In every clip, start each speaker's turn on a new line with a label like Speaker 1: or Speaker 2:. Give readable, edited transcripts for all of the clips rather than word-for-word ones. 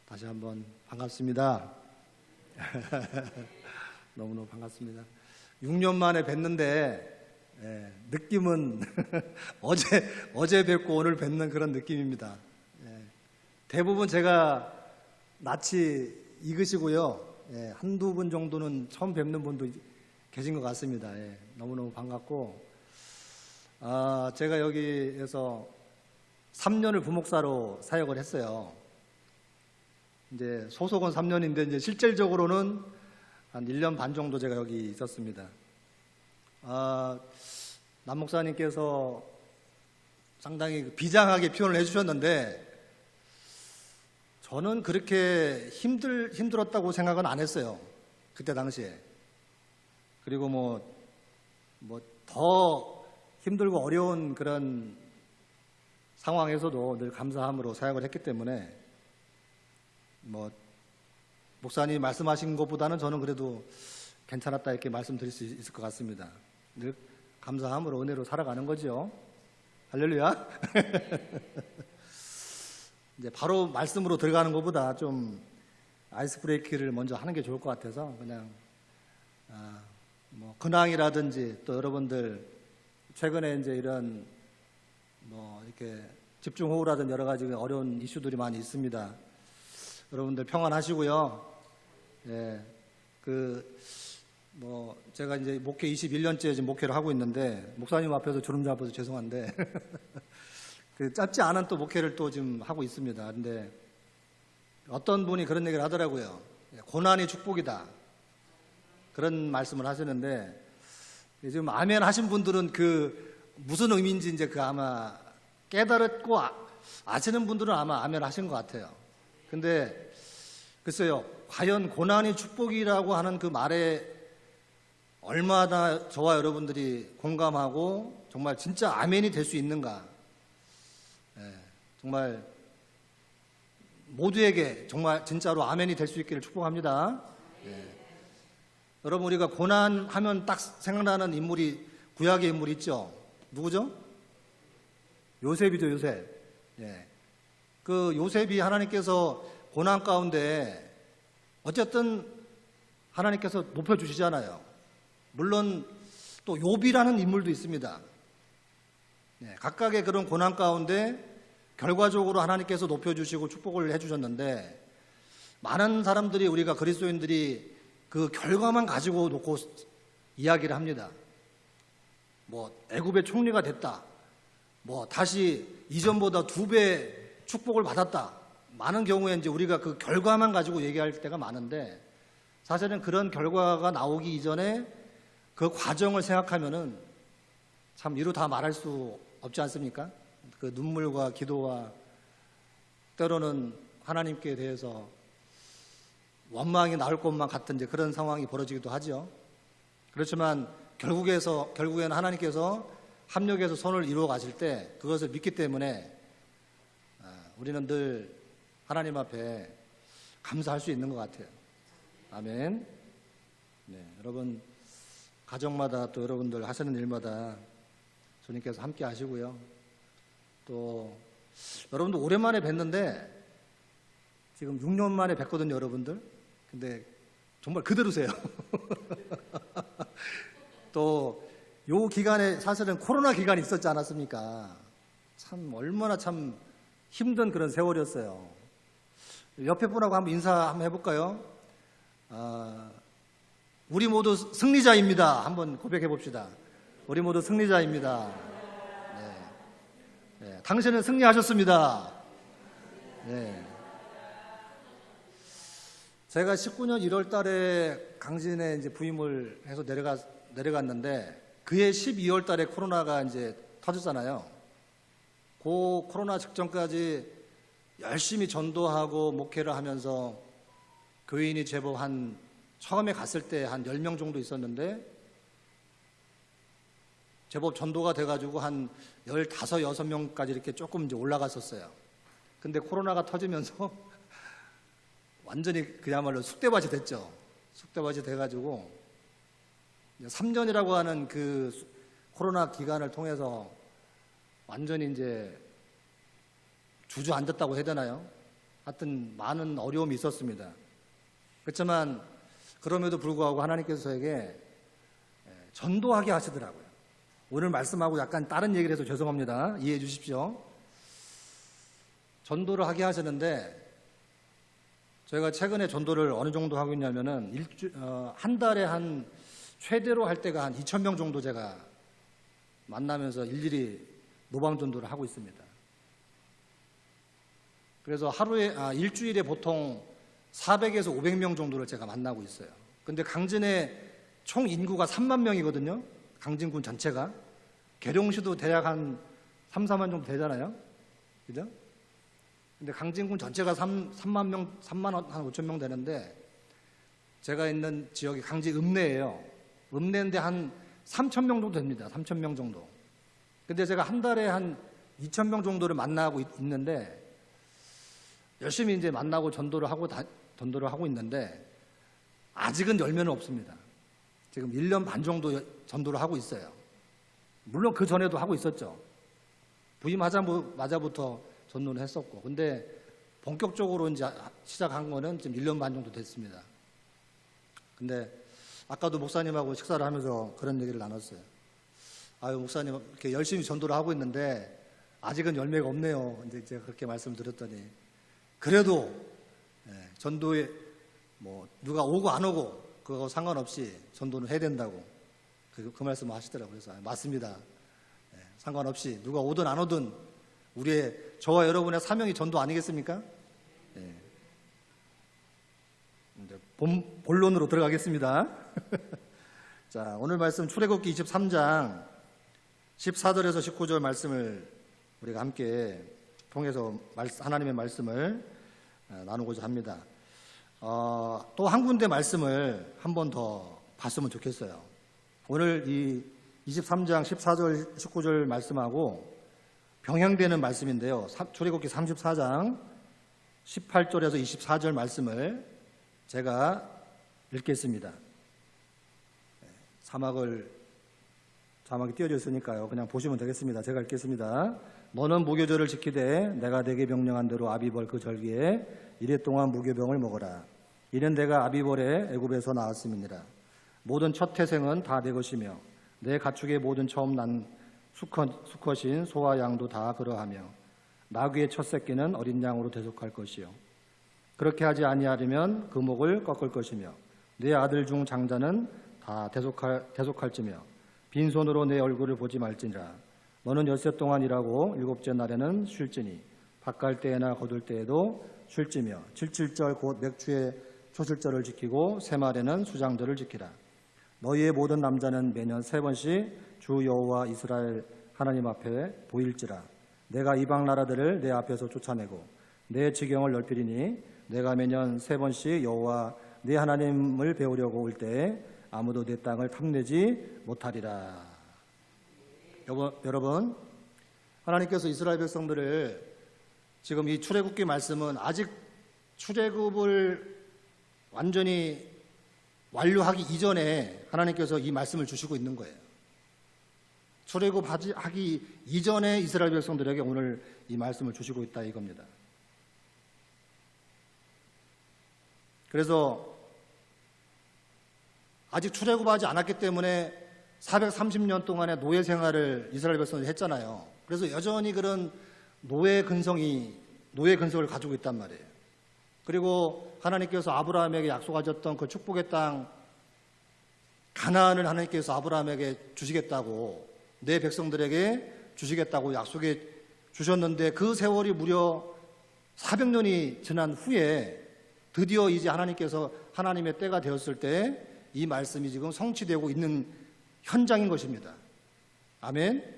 Speaker 1: 다시 한번 반갑습니다. 너무너무 반갑습니다. 6년 만에 뵀는데 느낌은 어제 뵙고 오늘 뵙는 그런 느낌입니다. 대부분 제가 낯이 익으시고요. 한두 분 정도는 처음 뵙는 분도 계신 것 같습니다. 너무너무 반갑고, 제가 여기에서 3년을 부목사로 사역을 했어요. 이제 소속은 3년인데 이제 실질적으로는 한 1년 반 정도 제가 여기 있었습니다. 남 목사님께서 상당히 비장하게 표현을 해주셨는데, 저는 그렇게 힘들었다고 생각은 안 했어요. 그때 당시에. 그리고 더 힘들고 어려운 그런 상황에서도 늘 감사함으로 사역을 했기 때문에, 목사님이 말씀하신 것보다는 저는 그래도 괜찮았다 이렇게 말씀드릴 수 있을 것 같습니다. 늘 감사함으로 은혜로 살아가는 거죠. 할렐루야. 이제 바로 말씀으로 들어가는 것보다 좀 아이스 브레이크를 먼저 하는 게 좋을 것 같아서 그냥 근황이라든지 또 여러분들 최근에 이제 이런 이렇게 집중호우라든지 여러 가지 어려운 이슈들이 많이 있습니다. 여러분들 평안하시고요. 제가 이제 목회 21년째 지금 목회를 하고 있는데, 목사님 앞에서 주름 잡아서 죄송한데, 그 짧지 않은 또 목회를 또 지금 하고 있습니다. 근데 어떤 분이 그런 얘기를 하더라고요. 고난이 축복이다. 그런 말씀을 하시는데, 지금 아멘 하신 분들은 그 무슨 의미인지 이제 그 아마 깨달았고 아시는 분들은 아마 아멘 하신 것 같아요. 근데 글쎄요, 과연 고난이 축복이라고 하는 그 말에 얼마나 저와 여러분들이 공감하고 정말 진짜 아멘이 될 수 있는가. 정말 모두에게 정말 진짜로 아멘이 될 수 있기를 축복합니다. 여러분, 우리가 고난하면 딱 생각나는 인물이 구약의 인물이 있죠. 누구죠? 요셉이죠, 요셉. 그 요셉이 하나님께서 고난 가운데 어쨌든 하나님께서 높여주시잖아요. 물론 또 욥이라는 인물도 있습니다. 각각의 그런 고난 가운데 결과적으로 하나님께서 높여주시고 축복을 해주셨는데, 많은 사람들이, 우리가 그리스도인들이 그 결과만 가지고 놓고 이야기를 합니다. 애굽의 총리가 됐다. 다시 이전보다 2배 축복을 받았다. 많은 경우에 이제 우리가 그 결과만 가지고 얘기할 때가 많은데, 사실은 그런 결과가 나오기 이전에 그 과정을 생각하면은 참 이루 다 말할 수 없지 않습니까? 그 눈물과 기도와 때로는 하나님께 대해서 원망이 나올 것만 같은 이제 그런 상황이 벌어지기도 하죠. 그렇지만 결국에는 하나님께서 합력해서 선을 이루어 가실 때 그것을 믿기 때문에 우리는 늘 하나님 앞에 감사할 수 있는 것 같아요. 아멘. 여러분 가정마다 또 여러분들 하시는 일마다 주님께서 함께 하시고요. 또 여러분들 오랜만에 뵀는데 지금 6년 만에 뵀거든요, 여러분들. 근데 정말 그대로세요. 또 요 기간에 사실은 코로나 기간이 있었지 않았습니까? 참 얼마나 참 힘든 그런 세월이었어요. 옆에 분하고 한번 인사 한번 해볼까요? 우리 모두 승리자입니다. 한번 고백해 봅시다. 우리 모두 승리자입니다. 당신은 승리하셨습니다. 제가 19년 1월 달에 강진에 이제 부임을 해서 내려갔는데, 그해 12월 달에 코로나가 이제 터졌잖아요. 그 코로나 직전까지 열심히 전도하고 목회를 하면서 교인이 제법 처음에 갔을 때 한 10명 정도 있었는데, 제법 전도가 돼가지고 한 15, 6명까지 이렇게 조금 이제 올라갔었어요. 근데 코로나가 터지면서 완전히 그야말로 쑥대밭이 됐죠. 쑥대밭이 돼가지고 3년이라고 하는 그 코로나 기간을 통해서 완전히 이제 주저앉았다고 해야 되나요? 하여튼 많은 어려움이 있었습니다. 그렇지만 그럼에도 불구하고 하나님께서 저에게 전도하게 하시더라고요. 오늘 말씀하고 약간 다른 얘기를 해서 죄송합니다. 이해해 주십시오. 전도를 하게 하시는데 저희가 최근에 전도를 어느 정도 하고 있냐면은 한 달에 한 최대로 할 때가 한 2,000명 정도 제가 만나면서 일일이 노방 전도를 하고 있습니다. 그래서 일주일에 보통 400에서 500명 정도를 제가 만나고 있어요. 근데 강진의 총 인구가 3만 명이거든요. 강진군 전체가. 계룡시도 대략 한 3, 4만 정도 되잖아요. 그죠? 근데 강진군 전체가 3만 명, 3만 한 5천 명 되는데 제가 있는 지역이 강진 읍내예요. 읍내인데 한 3천 명 정도 됩니다. 3천 명 정도. 근데 제가 한 달에 한 2천 명 정도를 만나고 있는데 열심히 이제 만나고 전도를 하고 있는데 아직은 열매는 없습니다. 지금 1년 반 정도 전도를 하고 있어요. 물론 그 전에도 하고 있었죠. 부임하자마자부터 전도를 했었고, 근데 본격적으로 이제 시작한 거는 지금 1년 반 정도 됐습니다. 근데 아까도 목사님하고 식사를 하면서 그런 얘기를 나눴어요. 아유, 목사님 이렇게 열심히 전도를 하고 있는데 아직은 열매가 없네요. 이제 제가 그렇게 말씀을 드렸더니 그래도 전도에 뭐 누가 오고 안 오고 그거 상관없이 전도는 해야 된다고 그 말씀을 하시더라고요. 그래서 맞습니다. 상관없이 누가 오든 안 오든 저와 여러분의 사명이 전도 아니겠습니까? 이제 본론으로 들어가겠습니다. 자, 오늘 말씀 출애굽기 23장 14절에서 19절 말씀을 우리가 함께 통해서 하나님의 말씀을 나누고자 합니다. 또 한 군데 말씀을 한 번 더 봤으면 좋겠어요. 오늘 이 23장 14절 19절 말씀하고 병행되는 말씀인데요. 출애굽기 34장 18절에서 24절 말씀을 제가 읽겠습니다. 자막이 띄어져 있으니까요. 그냥 보시면 되겠습니다. 제가 읽겠습니다. 너는 무교절을 지키되 내가 네게 명령한 대로 아비벌 그 절기에 이래 동안 무교병을 먹어라. 이는 내가 아비벌에 애굽에서 나왔음이니라. 모든 첫 태생은 다 내 것이며 내 가축의 모든 처음 난 수컷인 소와 양도 다 그러하며 나귀의 첫 새끼는 어린 양으로 대속할 것이요 그렇게 하지 아니하려면 그 목을 꺾을 것이며 내 아들 중 장자는 다 대속할지며 빈손으로 내 얼굴을 보지 말지니라. 너는 엿새 동안 일하고 일곱째 날에는 쉴지니 밭갈 때나 거둘 때에도 쉴지며 77절 곧 맥주의 초실절을 지키고 새말에는 수장절을 지키라. 너희의 모든 남자는 매년 3번씩 주 여호와 이스라엘 하나님 앞에 보일지라. 내가 이방 나라들을 내 앞에서 쫓아내고 내 지경을 넓히리니 내가 매년 3번씩 여호와 네 하나님을 배우려고 올 때에 아무도 내 땅을 탐내지 못하리라. 여러분, 하나님께서 이스라엘 백성들을 지금 이 출애굽기 말씀은 아직 출애굽을 완전히 완료하기 이전에 하나님께서 이 말씀을 주시고 있는 거예요. 출애굽하기 이전에 이스라엘 백성들에게 오늘 이 말씀을 주시고 있다 이겁니다. 그래서 아직 출애굽하지 않았기 때문에 430년 동안의 노예 생활을 이스라엘 백성들이 했잖아요. 그래서 여전히 그런 노예 근성을 가지고 있단 말이에요. 그리고 하나님께서 아브라함에게 약속하셨던 그 축복의 땅 가나안을 하나님께서 아브라함에게 주시겠다고 내 백성들에게 주시겠다고 약속해 주셨는데 그 세월이 무려 400년이 지난 후에 드디어 이제 하나님께서 하나님의 때가 되었을 때 이 말씀이 지금 성취되고 있는 현장인 것입니다. 아멘.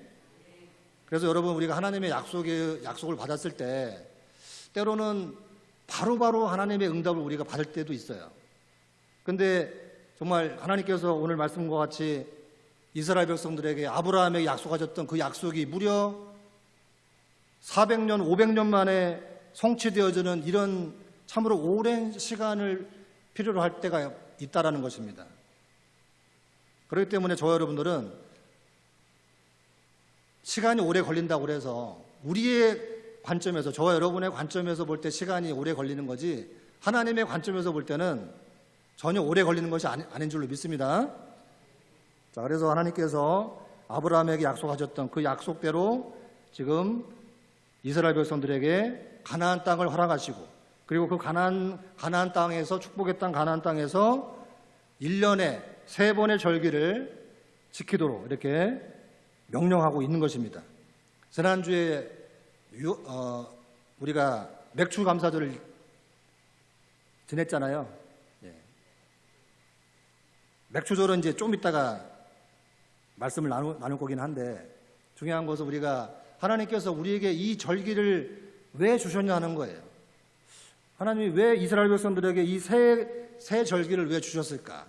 Speaker 1: 그래서 여러분 우리가 하나님의 약속을 받았을 때 때로는 바로바로 하나님의 응답을 우리가 받을 때도 있어요. 근데 정말 하나님께서 오늘 말씀과 같이 이스라엘 백성들에게 아브라함에게 약속하셨던 그 약속이 무려 400년, 500년 만에 성취되어지는 이런 참으로 오랜 시간을 필요로 할 때가 있다라는 것입니다. 그렇기 때문에 저와 여러분들은 시간이 오래 걸린다고 해서 우리의 관점에서, 저와 여러분의 관점에서 볼 때 시간이 오래 걸리는 거지 하나님의 관점에서 볼 때는 전혀 오래 걸리는 것이 아닌 줄로 믿습니다. 자, 그래서 하나님께서 아브라함에게 약속하셨던 그 약속대로 지금 이스라엘 백성들에게 가나안 땅을 허락하시고, 그리고 그 가나안 땅에서, 축복의 땅 가나안 땅에서 1년에 3번의 절기를 지키도록 이렇게 명령하고 있는 것입니다. 지난주에 우리가 맥주 감사절을 지냈잖아요. 맥주절은 이제 좀 이따가 말씀을 나눌 거긴 한데, 중요한 것은 우리가 하나님께서 우리에게 이 절기를 왜 주셨냐 하는 거예요. 하나님이 왜 이스라엘 백성들에게 이 새 절기를 왜 주셨을까?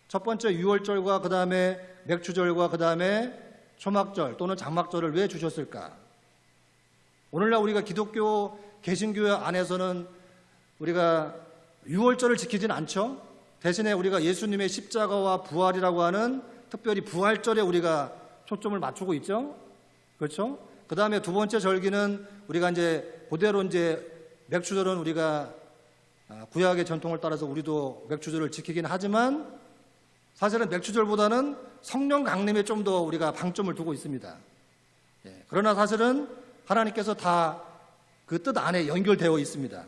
Speaker 1: 첫 번째 유월절과 그 다음에 맥주절과 그 다음에 초막절 또는 장막절을 왜 주셨을까? 오늘날 우리가 기독교 개신교 안에서는 우리가 유월절을 지키진 않죠. 대신에 우리가 예수님의 십자가와 부활이라고 하는, 특별히 부활절에 우리가 초점을 맞추고 있죠. 그렇죠? 그 다음에 두 번째 절기는 우리가 이제 그대로 이제 맥주절은 우리가 구약의 전통을 따라서 우리도 맥주절을 지키긴 하지만, 사실은 맥주절보다는 성령 강림에 좀 더 우리가 방점을 두고 있습니다. 그러나 사실은 하나님께서 다 그 뜻 안에 연결되어 있습니다.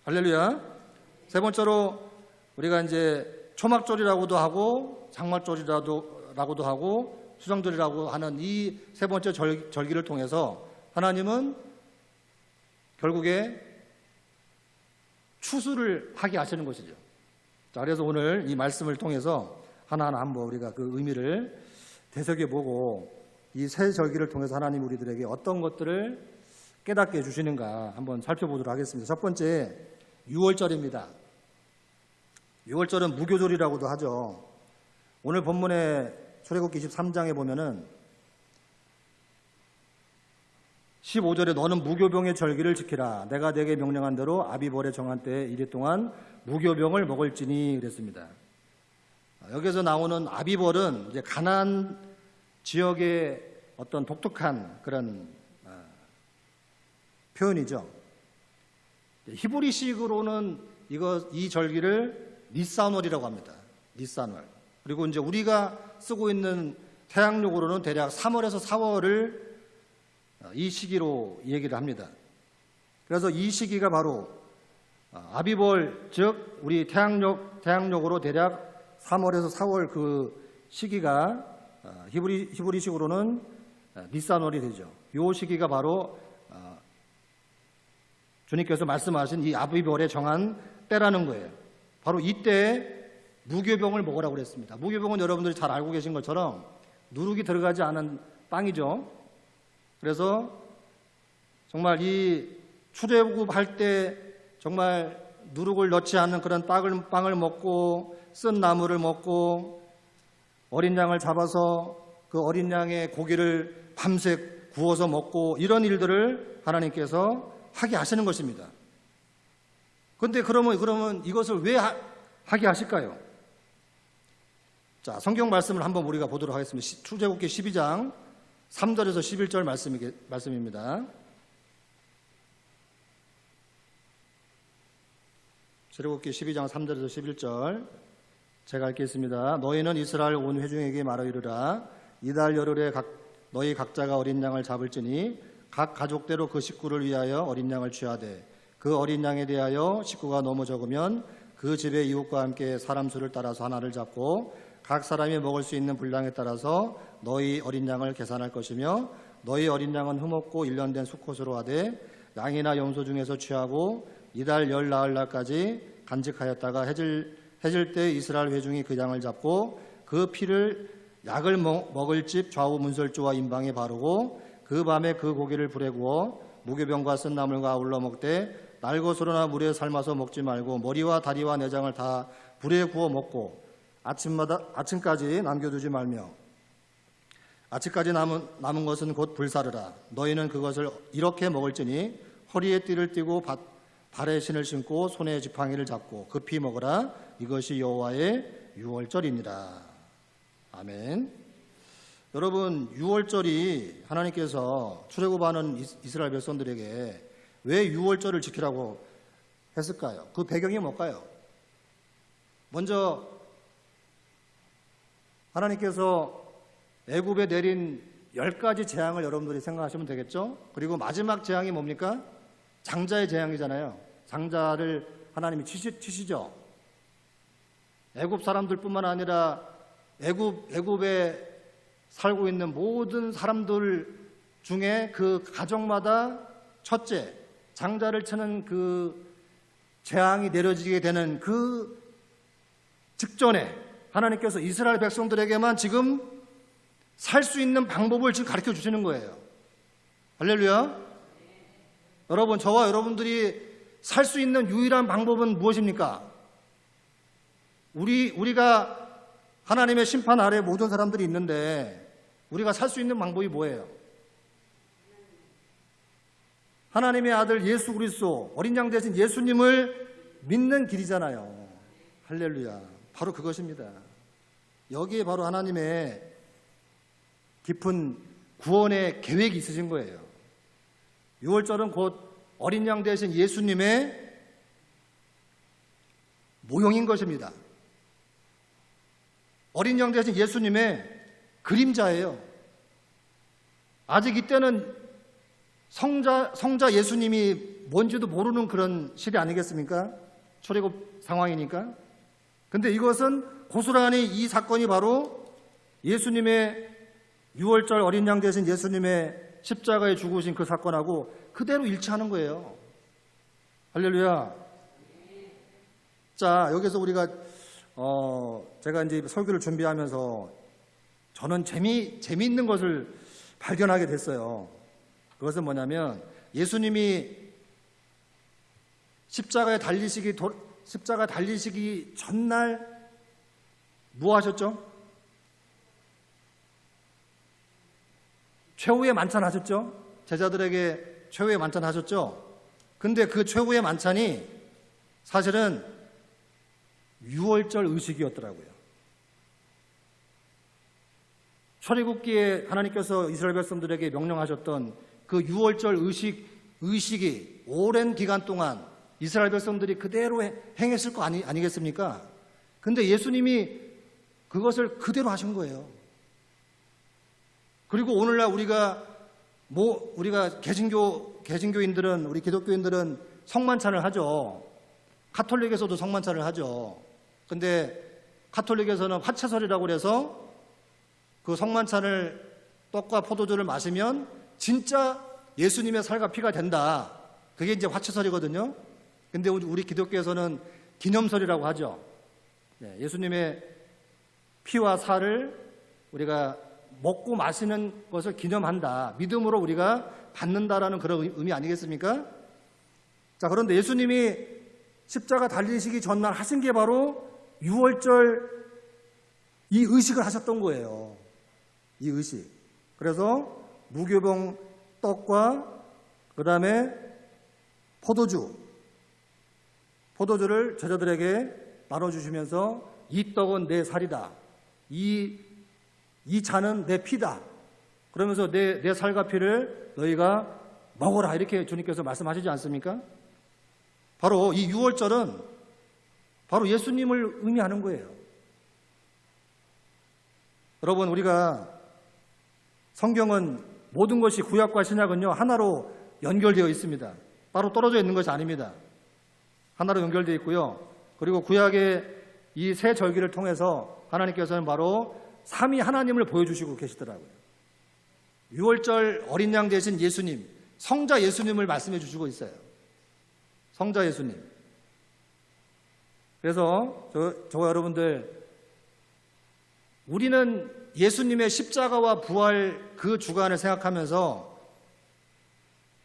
Speaker 1: 할렐루야. 세 번째로 우리가 이제 초막절이라고도 하고 장막절이라고도 하고 수장절이라고 하는 이 세 번째 절기를 통해서 하나님은 결국에 추수를 하게 하시는 것이죠. 자, 그래서 오늘 이 말씀을 통해서 하나하나 한번 우리가 그 의미를 되새겨보고, 이 새 절기를 통해서 하나님 우리들에게 어떤 것들을 깨닫게 해주시는가 한번 살펴보도록 하겠습니다. 첫 번째, 유월절입니다. 유월절은 무교절이라고도 하죠. 오늘 본문의 출애굽기 23장에 보면은 15절에 너는 무교병의 절기를 지키라. 내가 네게 명령한 대로 아비벌에 정한 때에 이래 동안 무교병을 먹을지니 그랬습니다. 여기서 나오는 아비벌은 이제 가나안 지역의 어떤 독특한 그런 표현이죠. 히브리식으로는 이 절기를 니산월이라고 합니다. 니산월. 그리고 이제 우리가 쓰고 있는 태양력으로는 대략 3월에서 4월을 이 시기로 얘기를 합니다. 그래서 이 시기가 바로 아비벌, 즉 우리 태양력으로 대략 3월에서 4월 그 시기가 히브리식으로는 니산월이 되죠. 이 시기가 바로 주님께서 말씀하신 이 아비벌에 정한 때라는 거예요. 바로 이때 무교병을 먹으라고 그랬습니다. 무교병은 여러분들이 잘 알고 계신 것처럼 누룩이 들어가지 않은 빵이죠. 그래서 정말 이 출애굽할 때 정말 누룩을 넣지 않는 그런 빵을 먹고 쓴 나물을 먹고 어린 양을 잡아서 그 어린 양의 고기를 밤새 구워서 먹고, 이런 일들을 하나님께서 하게 하시는 것입니다. 그런데 그러면 이것을 왜 하게 하실까요? 자, 성경 말씀을 한번 우리가 보도록 하겠습니다. 출애굽기 12장 3절에서 11절 말씀입니다. 출애굽기 12장 3절에서 11절 제가 읽겠습니다. 너희는 이스라엘 온 회중에게 말하 이르라. 이달 열흘에 너희 각자가 어린 양을 잡을지니 각 가족대로 그 식구를 위하여 어린 양을 취하되, 그 어린 양에 대하여 식구가 너무 적으면 그 집의 이웃과 함께 사람 수를 따라서 하나를 잡고 각 사람이 먹을 수 있는 분량에 따라서 너희 어린 양을 계산할 것이며, 너희 어린 양은 흠없고 1년 된 수컷으로 하되 양이나 염소 중에서 취하고 이달 열 나흘날까지 간직하였다가 해질 때 이스라엘 회중이 그 양을 잡고 그 피를 약을 먹을 집 좌우 문설주와 임방에 바르고 그 밤에 그 고기를 불에 구워 무교병과 쓴 나물과 아울러 먹되 날것으로나 물에 삶아서 먹지 말고 머리와 다리와 내장을 다 불에 구워 먹고 아침까지 남겨두지 말며 아침까지 남은 것은 곧 불사르라. 너희는 그것을 이렇게 먹을지니 허리에 띠를 띠고 발에 신을 신고 손에 지팡이를 잡고 급히 먹으라. 이것이 여호와의 유월절이니라. 아멘. 여러분, 6월절이 하나님께서 출애굽하는 이스라엘 백성들에게 왜 6월절을 지키라고 했을까요? 그 배경이 뭘까요? 먼저 하나님께서 애굽에 내린 10가지 재앙을 여러분들이 생각하시면 되겠죠? 그리고 마지막 재앙이 뭡니까? 장자의 재앙이잖아요. 장자를 하나님이 치시죠. 애굽 사람들뿐만 아니라 애굽에 살고 있는 모든 사람들 중에 그 가정마다 첫째 장자를 치는 그 재앙이 내려지게 되는 그 직전에 하나님께서 이스라엘 백성들에게만 지금 살 수 있는 방법을 지금 가르쳐 주시는 거예요. 할렐루야. 여러분, 저와 여러분들이 살 수 있는 유일한 방법은 무엇입니까? 우리가 하나님의 심판 아래 모든 사람들이 있는데 우리가 살 수 있는 방법이 뭐예요? 하나님의 아들 예수 그리스도, 어린 양 대신 예수님을 믿는 길이잖아요. 할렐루야. 바로 그것입니다. 여기에 바로 하나님의 깊은 구원의 계획이 있으신 거예요. 6월절은 곧 어린 양 대신 예수님의 모형인 것입니다. 어린 양 대신 예수님의 그림자예요. 아직 이때는 성자 예수님이 뭔지도 모르는 그런 시대 아니겠습니까? 출애굽 상황이니까. 근데 이것은 고스란히 이 사건이 바로 예수님의 6월절 어린 양 대신 예수님의 십자가에 죽으신 그 사건하고 그대로 일치하는 거예요. 할렐루야. 자, 여기서 우리가 제가 이제 설교를 준비하면서 저는 재미있는 것을 발견하게 됐어요. 그것은 뭐냐면 예수님이 십자가 달리시기 전날 뭐 하셨죠? 최후의 만찬 하셨죠? 제자들에게 최후의 만찬 하셨죠? 근데 그 최후의 만찬이 사실은 6월절 의식이었더라고요. 출애굽기에 하나님께서 이스라엘 백성들에게 명령하셨던 그 6월절 의식이 오랜 기간 동안 이스라엘 백성들이 그대로 행했을 거 아니겠습니까? 근데 예수님이 그것을 그대로 하신 거예요. 그리고 오늘날 우리가 개신교인들은, 우리 기독교인들은 성만찬을 하죠. 가톨릭에서도 성만찬을 하죠. 근데 가톨릭에서는 화채설이라고 그래서 그 성만찬을 떡과 포도주를 마시면 진짜 예수님의 살과 피가 된다. 그게 이제 화채설이거든요. 근데 우리 기독교에서는 기념설이라고 하죠. 예수님의 피와 살을 우리가 먹고 마시는 것을 기념한다. 믿음으로 우리가 받는다라는 그런 의미 아니겠습니까? 자, 그런데 예수님이 십자가 달리시기 전날 하신 게 바로 6월절 이 의식을 하셨던 거예요. 이 의식. 그래서 무교병 떡과 그 다음에 포도주를 제자들에게 나눠주시면서 이 떡은 내 살이다. 이 잔은 내 피다. 그러면서 내 살과 피를 너희가 먹어라. 이렇게 주님께서 말씀하시지 않습니까? 바로 이 6월절은 바로 예수님을 의미하는 거예요. 여러분, 우리가 성경은 모든 것이 구약과 신약은요 하나로 연결되어 있습니다. 따로 떨어져 있는 것이 아닙니다. 하나로 연결되어 있고요. 그리고 구약의 이 세 절기를 통해서 하나님께서는 바로 삼위 하나님을 보여주시고 계시더라고요. 6월절 어린 양 대신 예수님, 성자 예수님을 말씀해 주시고 있어요. 성자 예수님. 그래서 저와 여러분들, 우리는 예수님의 십자가와 부활 그 주간을 생각하면서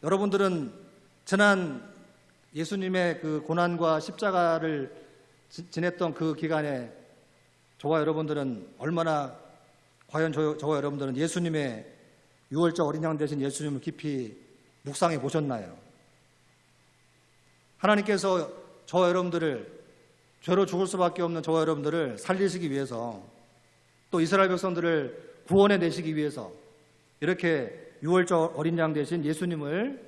Speaker 1: 여러분들은 지난 예수님의 그 고난과 십자가를 지냈던 그 기간에 저와 여러분들은 얼마나, 과연 저와 여러분들은 예수님의 6월절 어린 양 대신 예수님을 깊이 묵상해 보셨나요? 하나님께서 저와 여러분들을, 죄로 죽을 수밖에 없는 저와 여러분들을 살리시기 위해서, 또 이스라엘 백성들을 구원해 내시기 위해서 이렇게 유월절 어린 양 대신 예수님을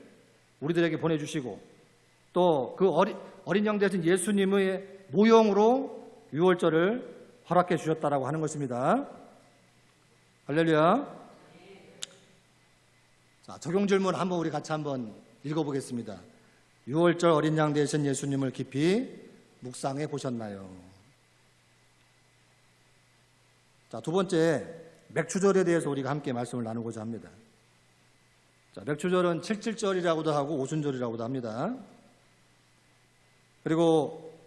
Speaker 1: 우리들에게 보내주시고 또 그 어린 양 대신 예수님의 모형으로 유월절을 허락해 주셨다라고 하는 것입니다. 할렐루야. 자, 적용 질문 한번 우리 같이 한번 읽어보겠습니다. 유월절 어린 양 되신 예수님을 깊이 묵상해 보셨나요? 자, 두 번째, 맥추절에 대해서 우리가 함께 말씀을 나누고자 합니다. 자, 맥추절은 칠칠절이라고도 하고 오순절이라고도 합니다. 그리고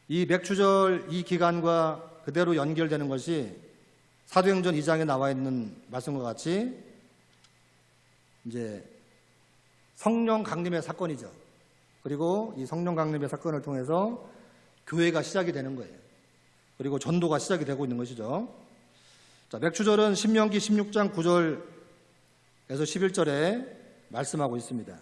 Speaker 1: 이 맥추절 이 기간과 그대로 연결되는 것이 사도행전 2장에 나와 있는 말씀과 같이 이제 성령 강림의 사건이죠. 그리고 이 성령 강림의 사건을 통해서 교회가 시작이 되는 거예요. 그리고 전도가 시작이 되고 있는 것이죠. 자, 맥추절은 신명기 16장 9절에서 11절에 말씀하고 있습니다.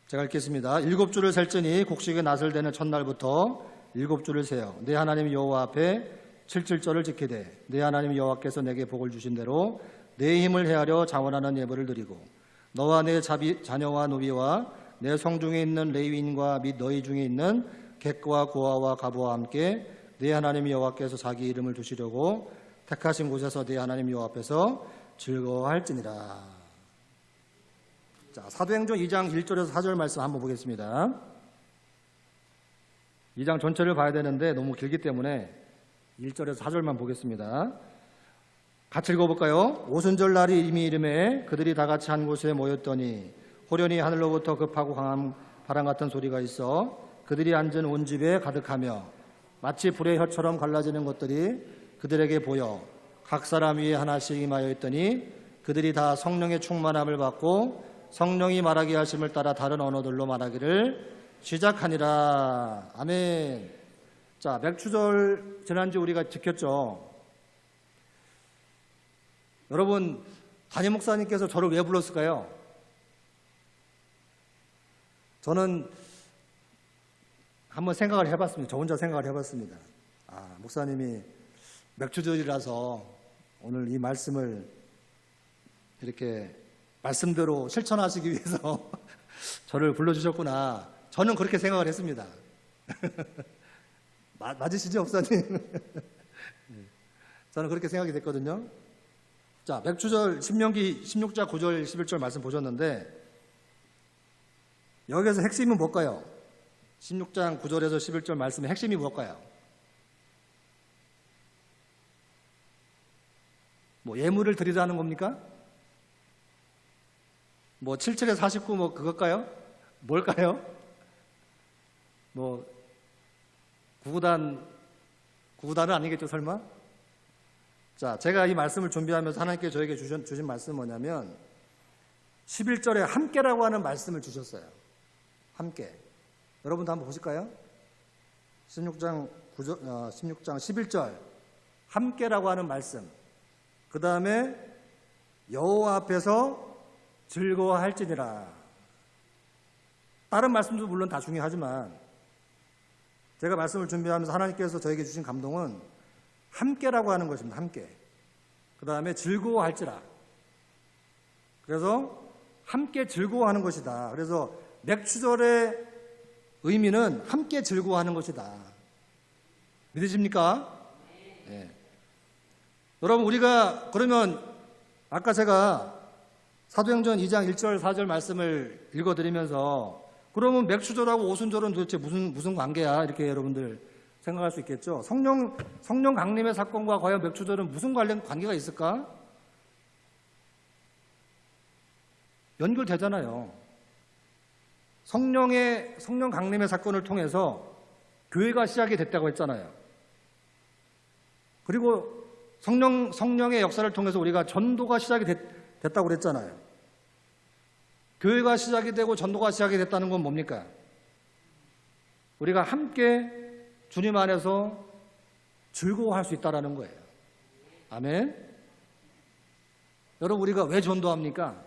Speaker 1: 제가 읽겠습니다. 7주를 셀지니 곡식의 낫을 대는 첫날부터 7주를 세어 내 하나님 여호와 앞에 7절을 지키되 내 하나님 여호와께서 내게 복을 주신 대로 내 힘을 헤아려 자원하는 예물을 드리고 너와 내 자녀와 노비와 내 성중에 있는 레위인과 및 너희 중에 있는 객과 고아와 가부와 함께 내 하나님 여호와께서 자기 이름을 두시려고 택하신 곳에서 내 하나님 여호와 앞에서 즐거워할지니라. 자, 사도행전 2장 1절에서 4절 말씀 한번 보겠습니다. 2장 전체를 봐야 되는데 너무 길기 때문에 1절에서 4절만 보겠습니다. 같이 읽어볼까요? 오순절 날이 이미 이름에 그들이 다 같이 한 곳에 모였더니 호련히 하늘로부터 급하고 강한 바람 같은 소리가 있어 그들이 앉은 온 집에 가득하며 마치 불의 혀처럼 갈라지는 것들이 그들에게 보여 각 사람 위에 하나씩 임하여 있더니 그들이 다 성령의 충만함을 받고 성령이 말하게 하심을 따라 다른 언어들로 말하기를 시작하니라. 아멘. 자, 맥추절 지난주 우리가 지켰죠. 여러분, 담임 목사님께서 저를 왜 불렀을까요? 저는 한번 생각을 해봤습니다. 저 혼자 생각을 해봤습니다. 목사님이 맥추절이라서 오늘 이 말씀을 이렇게 말씀대로 실천하시기 위해서 저를 불러주셨구나. 저는 그렇게 생각을 했습니다. 맞으시죠, 목사님? 저는 그렇게 생각이 됐거든요. 자, 맥추절 신명기 16장 9절 11절 말씀 보셨는데 여기에서 핵심은 뭘까요? 16장 9절에서 11절 말씀의 핵심이 뭘까요? 뭐 예물을 드리라는 겁니까? 뭐 77에 49 뭐 그것까요? 뭘까요? 뭐 구구단은 아니겠죠, 설마? 자, 제가 이 말씀을 준비하면서 하나님께 저에게 주신 말씀은 뭐냐면 11절에 함께라고 하는 말씀을 주셨어요. 함께. 여러분도 한번 보실까요? 16장 11절 함께라고 하는 말씀. 그 다음에 여호와 앞에서 즐거워할지니라. 다른 말씀도 물론 다 중요하지만 제가 말씀을 준비하면서 하나님께서 저에게 주신 감동은 함께라고 하는 것입니다. 함께. 그 다음에 즐거워할지라. 그래서 함께 즐거워하는 것이다. 그래서 맥추절의 의미는 함께 즐거워하는 것이다. 믿으십니까? 네. 여러분, 우리가 그러면 아까 제가 사도행전 2장 1절 4절 말씀을 읽어드리면서 그러면 맥추절하고 오순절은 도대체 무슨 관계야? 이렇게 여러분들 생각할 수 있겠죠. 성령 강림의 사건과 과연 맥추절은 무슨 관계가 있을까? 연결되잖아요. 성령 강림의 사건을 통해서 교회가 시작이 됐다고 했잖아요. 그리고 성령의 역사를 통해서 우리가 전도가 시작이 됐다고 그랬잖아요. 교회가 시작이 되고 전도가 시작이 됐다는 건 뭡니까? 우리가 함께 주님 안에서 즐거워할 수 있다는 거예요. 아멘. 여러분, 우리가 왜 전도합니까?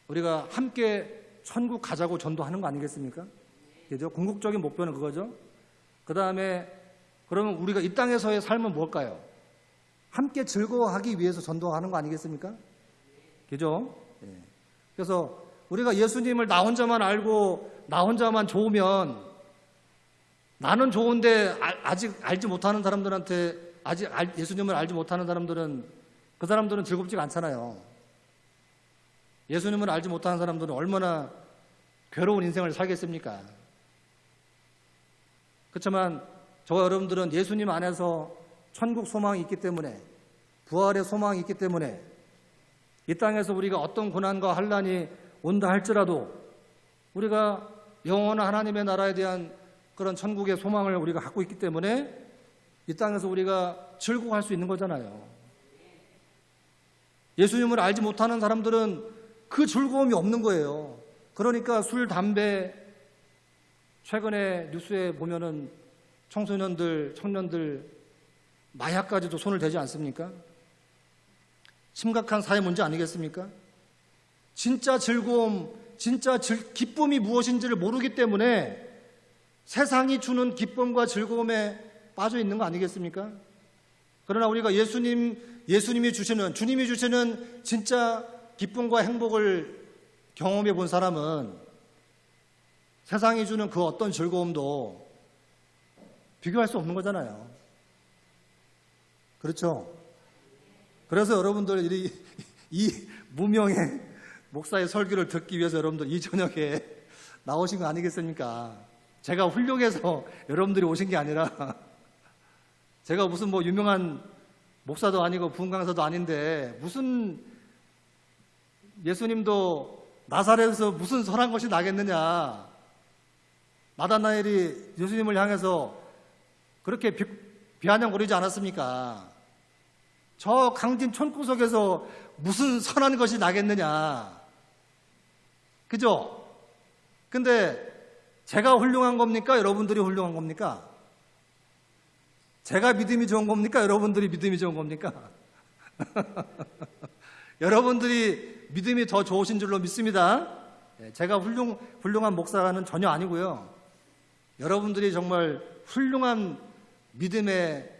Speaker 1: 우리가 함께 천국 가자고 전도하는 거 아니겠습니까? 그죠? 궁극적인 목표는 그거죠. 그 다음에 그러면 우리가 이 땅에서의 삶은 뭘까요? 함께 즐거워하기 위해서 전도하는 거 아니겠습니까? 그죠? 예. 그래서 우리가 예수님을 나 혼자만 알고 나 혼자만 좋으면, 나는 좋은데 아직 알지 못하는 사람들한테, 예수님을 알지 못하는 사람들은, 그 사람들은 즐겁지가 않잖아요. 예수님을 알지 못하는 사람들은 얼마나 괴로운 인생을 살겠습니까? 그렇지만 저와 여러분들은 예수님 안에서 천국 소망이 있기 때문에, 부활의 소망이 있기 때문에, 이 땅에서 우리가 어떤 고난과 환난이 온다 할지라도 우리가 영원한 하나님의 나라에 대한 그런 천국의 소망을 우리가 갖고 있기 때문에 이 땅에서 우리가 즐거워할 수 있는 거잖아요. 예수님을 알지 못하는 사람들은 그 즐거움이 없는 거예요. 그러니까 술, 담배, 최근에 뉴스에 보면은 청소년들, 청년들 마약까지도 손을 대지 않습니까? 심각한 사회 문제 아니겠습니까? 진짜 즐거움, 진짜 기쁨이 무엇인지를 모르기 때문에 세상이 주는 기쁨과 즐거움에 빠져 있는 거 아니겠습니까? 그러나 우리가 주님이 주시는 진짜 기쁨과 행복을 경험해 본 사람은 세상이 주는 그 어떤 즐거움도 비교할 수 없는 거잖아요. 그렇죠? 그래서 여러분들 이 무명의 목사의 설교를 듣기 위해서 여러분들 이 저녁에 나오신 거 아니겠습니까? 제가 훌륭해서 여러분들이 오신 게 아니라, 제가 무슨 뭐 유명한 목사도 아니고 부흥 강사도 아닌데 무슨 예수님도 나사렛에서 무슨 선한 것이 나겠느냐. 나다나엘이 예수님을 향해서 그렇게 비아냥거리지 않았습니까? 저 강진 촌구석에서 무슨 선한 것이 나겠느냐. 그죠? 근데 제가 훌륭한 겁니까? 여러분들이 훌륭한 겁니까? 제가 믿음이 좋은 겁니까? 여러분들이 믿음이 좋은 겁니까? 여러분들이 믿음이 더 좋으신 줄로 믿습니다. 제가 훌륭한 목사는 전혀 아니고요. 여러분들이 정말 훌륭한 믿음의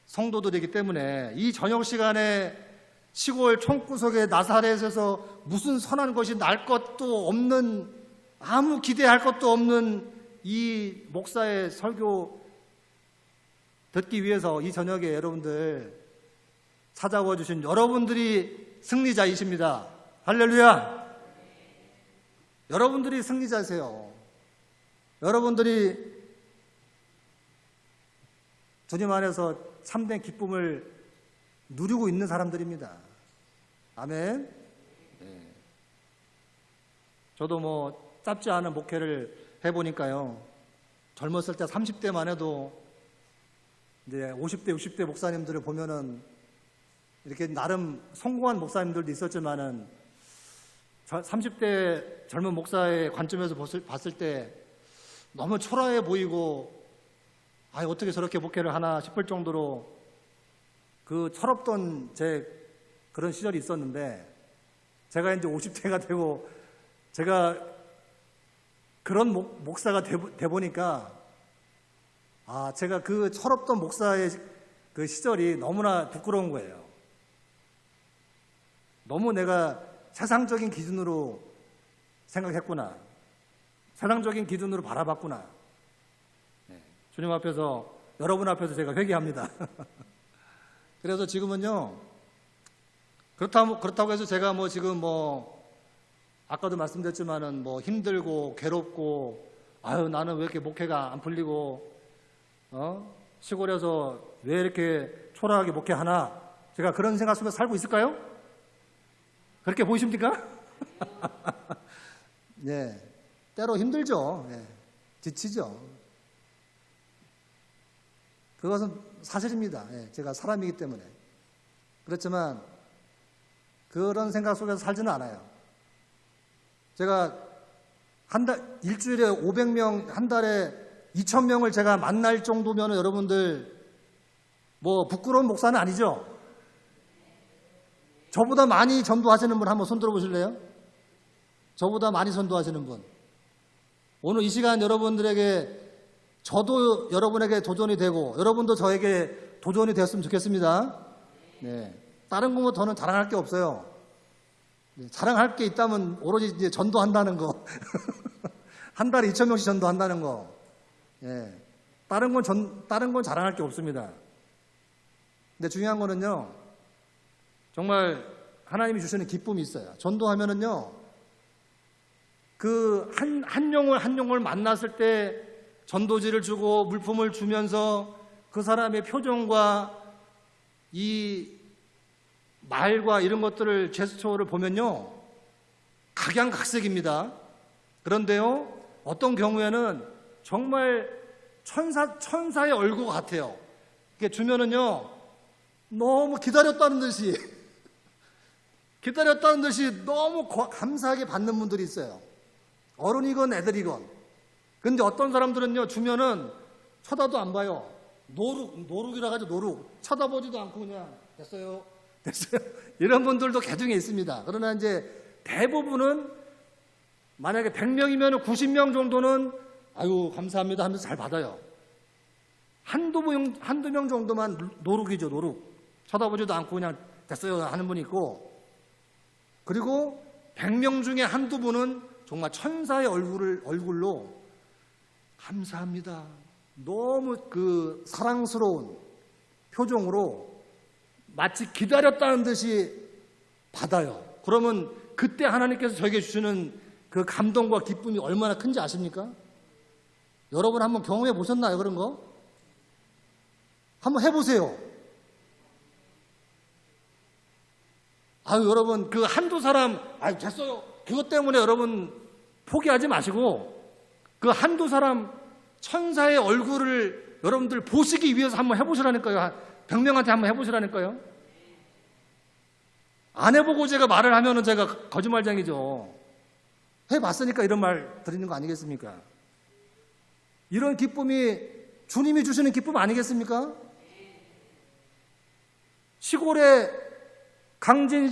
Speaker 1: 성도들이기 때문에 이 저녁 시간에 시골 총구석의 나사렛에서 무슨 선한 것이 날 것도 없는, 아무 기대할 것도 없는 이 목사의 설교 듣기 위해서 이 저녁에 여러분들 찾아와 주신 여러분들이 승리자이십니다. 할렐루야! 여러분들이 승리자세요. 여러분들이 주님 안에서 참된 기쁨을 누리고 있는 사람들입니다. 아멘. 네. 저도 뭐 짧지 않은 목회를 해보니까요, 젊었을 때 30대만 해도 이제 50대, 60대 목사님들을 보면은 이렇게 나름 성공한 목사님들도 있었지만은 30대 젊은 목사의 관점에서 봤을 때 너무 초라해 보이고, 어떻게 저렇게 목회를 하나 싶을 정도로 그 철없던 제 그런 시절이 있었는데, 제가 이제 50대가 되고 제가 그런 목사가 돼 보니까 제가 그 철없던 목사의 그 시절이 너무나 부끄러운 거예요. 너무 내가 세상적인 기준으로 생각했구나. 세상적인 기준으로 바라봤구나. 주님 앞에서, 여러분 앞에서 제가 회개합니다. 그래서 지금은요, 그렇다고 해서 제가 뭐 지금 아까도 말씀드렸지만은 힘들고 괴롭고, 나는 왜 이렇게 목회가 안 풀리고, 시골에서 왜 이렇게 초라하게 목회하나? 제가 그런 생각 속에 살고 있을까요? 그렇게 보이십니까? 네. 때로 힘들죠. 네. 지치죠. 그것은 사실입니다. 네. 제가 사람이기 때문에. 그렇지만 그런 생각 속에서 살지는 않아요. 제가 일주일에 500명, 한 달에 2,000명을 제가 만날 정도면 여러분들 부끄러운 목사는 아니죠? 저보다 많이 전도하시는 분 한번 손 들어보실래요? 저보다 많이 전도하시는 분. 오늘 이 시간 여러분들에게 저도 여러분에게 도전이 되고 여러분도 저에게 도전이 되었으면 좋겠습니다. 네. 다른 거뭐 저는 자랑할 게 없어요. 네. 자랑할 게 있다면 오로지 이제 전도한다는 거. 한 달에 2,000명씩 전도한다는 거. 예. 다른 건 자랑할 게 없습니다. 근데 중요한 거는요, 정말 하나님이 주시는 기쁨이 있어요. 전도하면은요, 그 한 영을 만났을 때 전도지를 주고 물품을 주면서 그 사람의 표정과 이 말과 이런 것들을, 제스처를 보면요, 각양각색입니다. 그런데요, 어떤 경우에는 정말 천사의 얼굴 같아요. 이렇게 주면은요, 너무 기다렸다는 듯이 너무 감사하게 받는 분들이 있어요. 어른이건 애들이건. 근데 어떤 사람들은요, 주면은 쳐다도 안 봐요. 노룩이라 가지고 노룩. 쳐다보지도 않고 그냥 됐어요. 이런 분들도 개중에 있습니다. 그러나 이제 대부분은 만약에 100명이면 90명 정도는 아유 감사합니다 하면서 잘 받아요. 한두 명 정도만 노룩이죠, 노룩. 쳐다보지도 않고 그냥 됐어요 하는 분이 있고, 그리고 100명 중에 한두 분은 정말 천사의 얼굴로 감사합니다, 너무 그 사랑스러운 표정으로 마치 기다렸다는 듯이 받아요. 그러면 그때 하나님께서 저에게 주시는 그 감동과 기쁨이 얼마나 큰지 아십니까? 여러분 한번 경험해 보셨나요? 그런 거? 한번 해보세요. 아유, 여러분, 그 한두 사람, 아유, 됐어요. 그것 때문에 여러분 포기하지 마시고, 그 한두 사람 천사의 얼굴을 여러분들 보시기 위해서 한번 해보시라니까요. 100명한테 한번 해보시라니까요. 안 해보고 제가 말을 하면은 제가 거짓말쟁이죠. 해봤으니까 이런 말 드리는 거 아니겠습니까? 이런 기쁨이 주님이 주시는 기쁨 아니겠습니까? 시골에 강진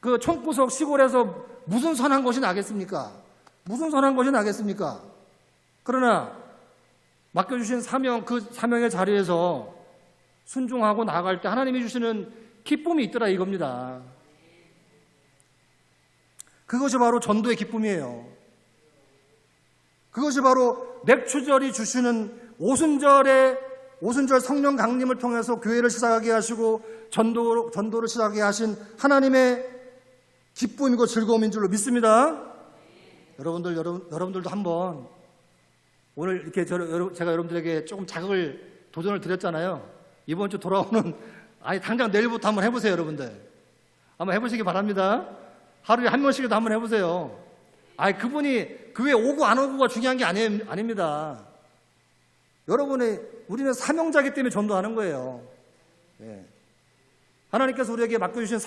Speaker 1: 그 총구석 시골에서 무슨 선한 것이 나겠습니까? 무슨 선한 것이 나겠습니까? 그러나 맡겨주신 사명, 그 사명의 자리에서 순종하고 나아갈 때 하나님이 주시는 기쁨이 있더라 이겁니다. 그것이 바로 전도의 기쁨이에요. 그것이 바로 맥추절이 주시는 오순절 성령 강림을 통해서 교회를 시작하게 하시고 전도를 시작하게 하신 하나님의 기쁨이고 즐거움인 줄로 믿습니다. 여러분들도 한번 오늘 이렇게 제가 여러분들에게 조금 도전을 드렸잖아요. 이번 주 돌아오는 당장 내일부터 한번 해보세요. 여러분들 한번 해보시기 바랍니다. 하루에 한 번씩이라도 한번 해보세요. 그분이 교회 오고 안 오고가 중요한 게 아닙니다. 우리는 사명자이기 때문에 전도하는 거예요. 예. 하나님께서 우리에게 맡겨주신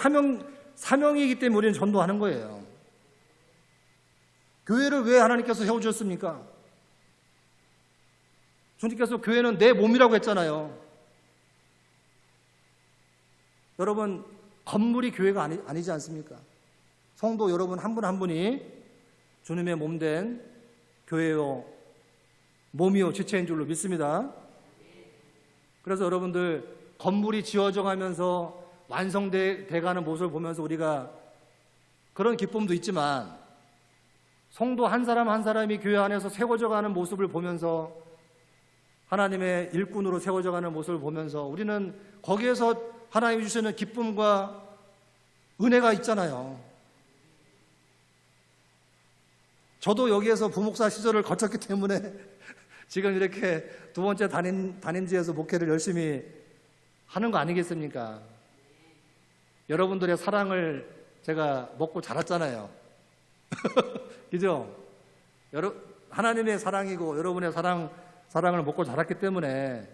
Speaker 1: 사명이기 때문에 우리는 전도하는 거예요. 교회를 왜 하나님께서 세워주셨습니까? 주님께서 교회는 내 몸이라고 했잖아요. 여러분, 건물이 교회가 아니지 않습니까? 성도 여러분 한 분 한 분이 주님의 몸된 교회요, 몸이요, 지체인 줄로 믿습니다. 그래서 여러분들 건물이 지어져 가면서 완성돼 가는 모습을 보면서 우리가 그런 기쁨도 있지만, 성도 한 사람 한 사람이 교회 안에서 세워져 가는 모습을 보면서, 하나님의 일꾼으로 세워져 가는 모습을 보면서 우리는 거기에서 하나님이 주시는 기쁨과 은혜가 있잖아요. 저도 여기에서 부목사 시절을 거쳤기 때문에 지금 이렇게 두 번째 단임지에서 목회를 열심히 하는 거 아니겠습니까? 여러분들의 사랑을 제가 먹고 자랐잖아요. 그죠? 하나님의 사랑이고 여러분의 사랑을 먹고 자랐기 때문에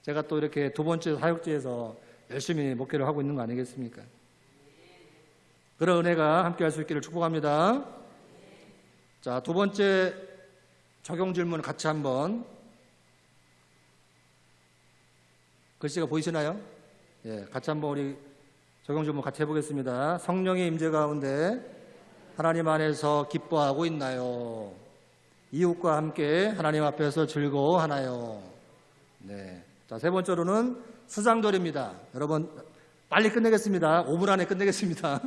Speaker 1: 제가 또 이렇게 두 번째 사역지에서 열심히 목회를 하고 있는 거 아니겠습니까? 그런 은혜가 함께 할 수 있기를 축복합니다. 자, 두 번째 적용 질문 같이 한번. 글씨가 보이시나요? 예, 같이 한번 우리 적용 질문 같이 해보겠습니다. 성령의 임재 가운데 하나님 안에서 기뻐하고 있나요? 이웃과 함께 하나님 앞에서 즐거워하나요? 네. 자, 세 번째로는 수장절입니다. 여러분, 빨리 끝내겠습니다. 5분 안에 끝내겠습니다.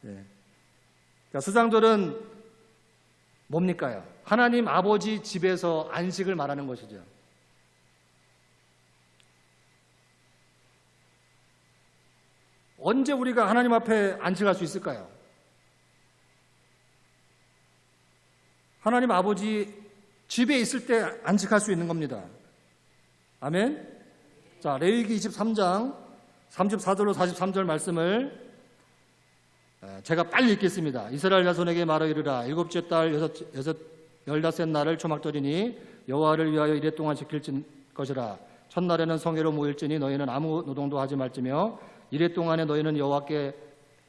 Speaker 1: 네. 자, 수장절은 뭡니까요? 하나님 아버지 집에서 안식을 말하는 것이죠. 언제 우리가 하나님 앞에 안식할 수 있을까요? 하나님 아버지 집에 있을 때 안식할 수 있는 겁니다. 아멘. 자, 레위기 23장 34절로 43절 말씀을 제가 빨리 읽겠습니다. 이스라엘 자손에게 말하 이르라. 일곱째 달 15 날을 초막절이니 여호와를 위하여 이레 동안 지킬 것이라. 첫날에는 성회로 모일지니 너희는 아무 노동도 하지 말지며 이레 동안에 너희는 여호와께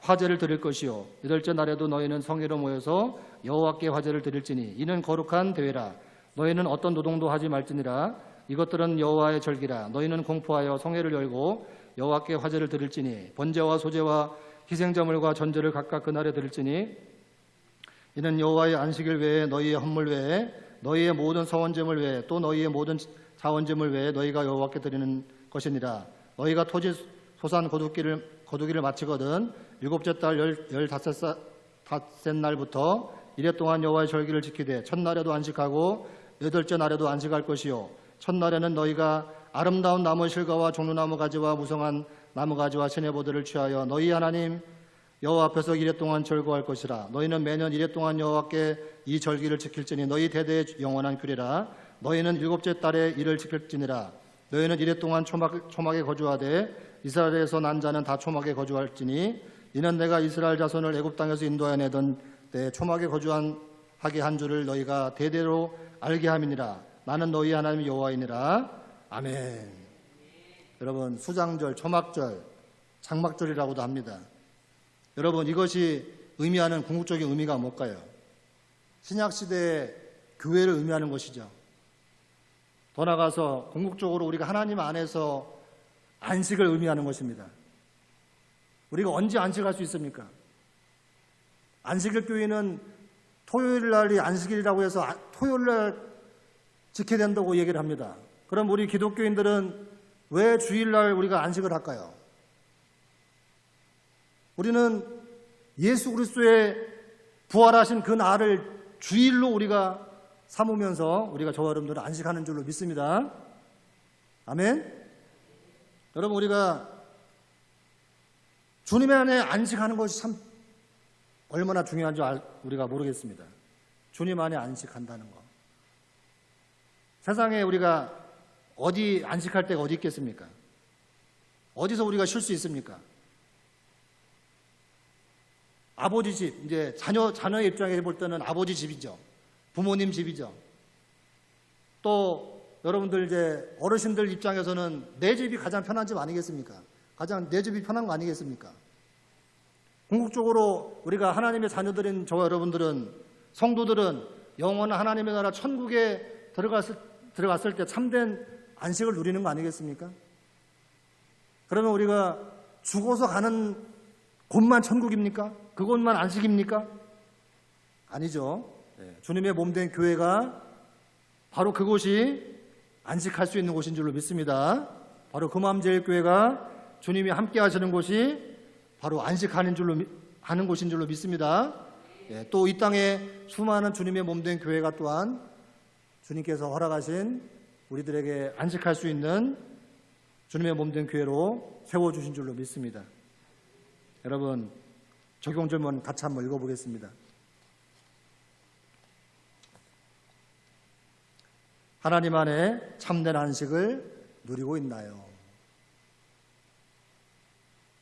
Speaker 1: 화제를 드릴 것이요 여덟째 날에도 너희는 성회로 모여서 여호와께 화제를 드릴지니 이는 거룩한 대회라. 너희는 어떤 노동도 하지 말지니라. 이것들은 여호와의 절기라. 너희는 공포하여 성회를 열고 여호와께 화제를 드릴지니 번제와 소제와 희생제물과 전제를 각각 그날에 드릴지니 이는 여호와의 안식일 외에 너희의 헌물 외에 너희의 모든 서원제물 외에 또 너희의 모든 자원제물 외에 너희가 여호와께 드리는 것이니라. 너희가 토지 소산 거두기를 마치거든 일곱째 달 15셋 날부터 이레 동안 여호와의 절기를 지키되 첫날에도 안식하고 여덟째 날에도 안식할 것이요 첫날에는 너희가 아름다운 나무 실과와 종류나무 가지와 무성한 나무 가지와 시내보들을 취하여 너희 하나님 여호와 앞에서 이레 동안 절거할 것이라. 너희는 매년 이레 동안 여호와께 이 절기를 지킬지니 너희 대대의 영원한 규례라. 너희는 일곱째 달에 이를 지킬지니라. 너희는 이레 동안 초막에 거주하되 이스라엘에서 난 자는 다 초막에 거주할지니 이는 내가 이스라엘 자손을 애굽 땅에서 인도하여 내던 때 초막에 거주하게 한 줄을 너희가 대대로 알게 함이니라. 나는 너희 하나님 여호와이니라. 아멘. 여러분, 수장절, 초막절, 장막절이라고도 합니다. 여러분, 이것이 의미하는 궁극적인 의미가 뭘까요? 신약시대의 교회를 의미하는 것이죠. 더 나아가서 궁극적으로 우리가 하나님 안에서 안식을 의미하는 것입니다. 우리가 언제 안식할 수 있습니까? 안식일 교회는 토요일 날이 안식일이라고 해서 토요일 날 지켜야 된다고 얘기를 합니다. 그럼 우리 기독교인들은 왜 주일날 우리가 안식을 할까요? 우리는 예수 그리스도의 부활하신 그 날을 주일로 우리가 삼으면서 우리가 저와 여러분들은 안식하는 줄로 믿습니다. 아멘. 여러분, 우리가 주님의 안에 안식하는 것이 참 얼마나 중요한지 우리가 모르겠습니다. 주님 안에 안식한다는 거. 세상에 우리가 어디 안식할 데가 어디 있겠습니까? 어디서 우리가 쉴 수 있습니까? 아버지 집, 이제 자녀의 입장에서 볼 때는 아버지 집이죠. 부모님 집이죠. 또 여러분들 이제 어르신들 입장에서는 내 집이 가장 편한 집 아니겠습니까? 가장 내 집이 편한 거 아니겠습니까? 궁극적으로 우리가 하나님의 자녀들인 저와 여러분들은, 성도들은 영원한 하나님의 나라 천국에 들어갔을 때 참된 안식을 누리는 거 아니겠습니까? 그러면 우리가 죽어서 가는 곳만 천국입니까? 그곳만 안식입니까? 아니죠. 주님의 몸된 교회가 바로 그곳이 안식할 수 있는 곳인 줄로 믿습니다. 바로 금암제일교회가 주님이 함께 하시는 곳이 바로 안식하는 하는 곳인 줄로 믿습니다. 또 이 땅에 수많은 주님의 몸된 교회가 또한 주님께서 허락하신 우리들에게 안식할 수 있는 주님의 몸된 교회로 세워주신 줄로 믿습니다. 여러분, 적용절문 같이 한번 읽어보겠습니다. 하나님 안에 참된 안식을 누리고 있나요?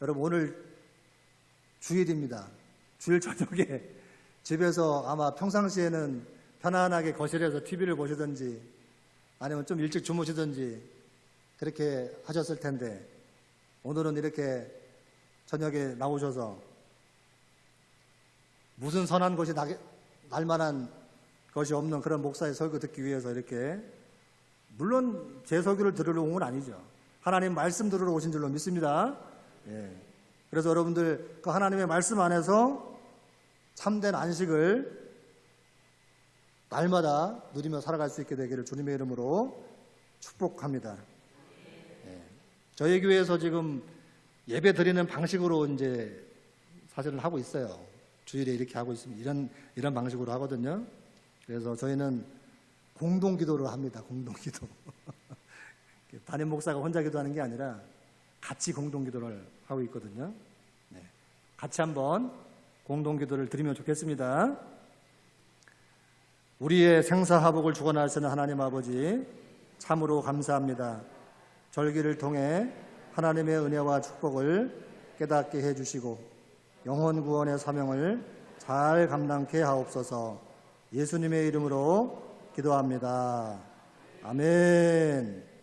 Speaker 1: 여러분, 오늘 주일입니다. 주일 저녁에 집에서 아마 평상시에는 편안하게 거실에서 TV를 보시든지 아니면 좀 일찍 주무시든지 그렇게 하셨을 텐데 오늘은 이렇게 저녁에 나오셔서 무슨 선한 것이 날 만한 것이 없는 그런 목사의 설교 듣기 위해서 이렇게, 물론 제 설교를 들으러 온 건 아니죠. 하나님 말씀 들으러 오신 줄로 믿습니다. 그래서 여러분들 그 하나님의 말씀 안에서 참된 안식을 날마다 누리며 살아갈 수 있게 되기를 주님의 이름으로 축복합니다. 저희 교회에서 지금 예배 드리는 방식으로 이제 사실은 하고 있어요. 주일에 이렇게 하고 있으면 이런 방식으로 하거든요. 그래서 저희는 공동 기도를 합니다. 공동 기도. 담임 목사가 혼자 기도하는 게 아니라 같이 공동 기도를 하고 있거든요. 같이 한번 공동 기도를 드리면 좋겠습니다. 우리의 생사화복을 주관하시는 하나님 아버지, 참으로 감사합니다. 절기를 통해 하나님의 은혜와 축복을 깨닫게 해주시고 영혼 구원의 사명을 잘 감당케 하옵소서. 예수님의 이름으로 기도합니다. 아멘.